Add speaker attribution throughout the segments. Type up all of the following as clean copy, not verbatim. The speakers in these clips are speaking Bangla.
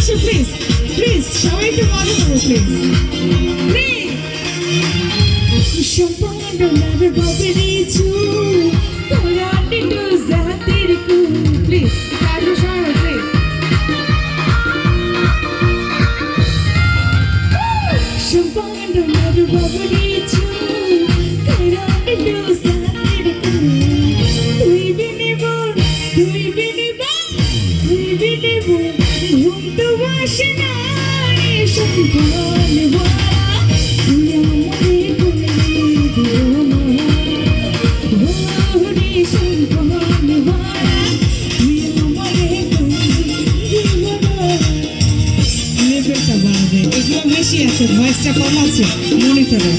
Speaker 1: ভালোবাসি প্লিজ প্লিজ সবাই একটু মজা করো প্লিজ প্লিজ সম্পূর্ণার বাবরি চু কোরআনে তো জাতির কু প্লিজ কারো সবাই প্লিজ সম্পূর্ণার বাবরি চু কোরআনে তো জাতির কু তুই বিনে বোন ঘুম তো বসে না সম্পূর্ণ বেশি আছে ভয়েসটা কম আছে মনিটরে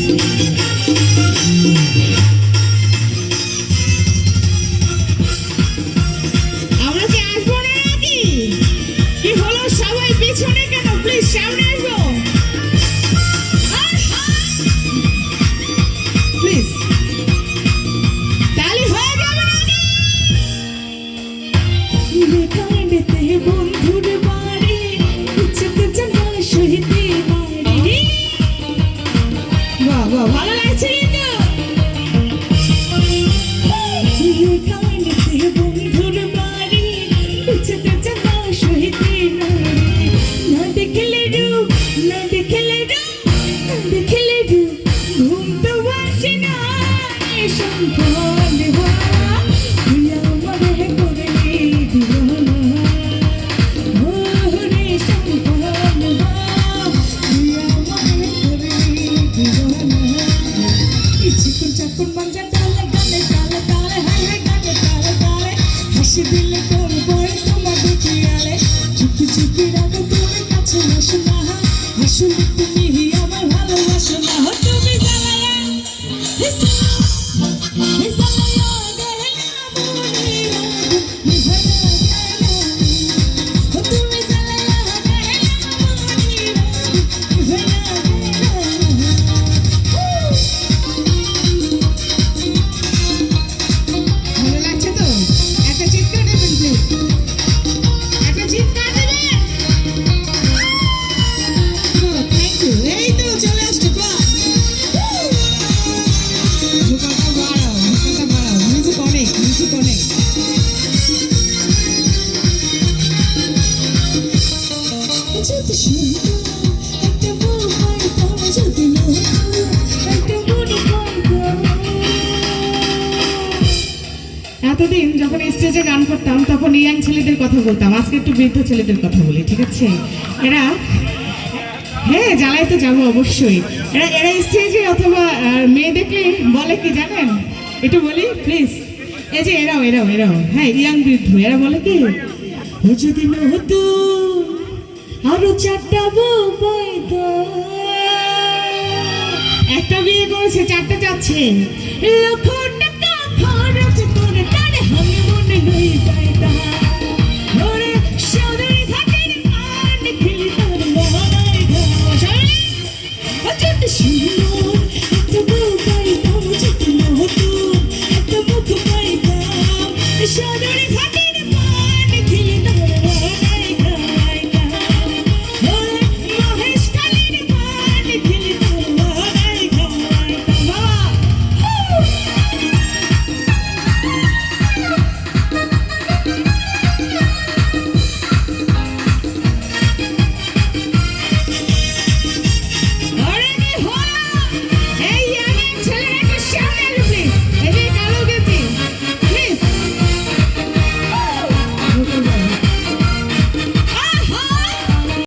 Speaker 1: আমরা কি আসবো না নাকি কি হলো সবাই পিছনে কেন প্লিজ সামনে আসবো প্লিজ তালি হয়ে যাবে নাকি বেকারেতে বন্ধুর বাড়ি উচ্চতে জানা শহীদে বাড়ি বাহ বাহ ভালো লাগছে কিন্তু বেকারেতে বন্ধুর বাড়ি উচ্চতে জানা শহীদে বাড়ি না দেখলে রূপ না দেখলে রূপ ঘুম তো বসে না সম্পূর্ণ তুই আমারে করে দিওয়ানা ওরে সম্পূর্ণ তুই আমারে করে দিওয়ানা ইচ্ছুক চাকুন মঞ্জা তালে গানে তালে তালে হায় হায় গানে তালে তালে হাসি দিলে তোর বয় তোমার দুটিয়ালে চুপি চুপি রাখো তুমি কাছে বসো না আসলে তুমি আমার ভালোবাসো না তুমি জ্বালায়া ভালো লাগছে তো একটা চিৎকার দেবেন প্লিজ একটা চিৎকার দেবেন থ্যাংক ইউ এই তো চলে আসছে ভোকালটা বাড়াও মিউজিক অনেক যদি শুনতো একটা বউ পাইতাম যদি একটা বড় পাইতাম এতদিন যখন স্টেজে গান করতাম তখন ইয়াং ছেলেদের কথা বলতাম আজকে একটু বৃদ্ধ ছেলেদের কথা বলি ঠিক আছে এরা হ্যাঁ জ্বালায় তো যাবো অবশ্যই এরা স্টেজে অথবা মেয়ে দেখলে বলে কি জানেন একটু বলি প্লিজ এই যে এরাও হ্যাঁ ইয়াং বৃদ্ধ এরা বলে কি ও যদি হতো আরো 4টা বউ পাইতাম একটা বিয়ে করেছে 4টা যাচ্ছে লক্ষ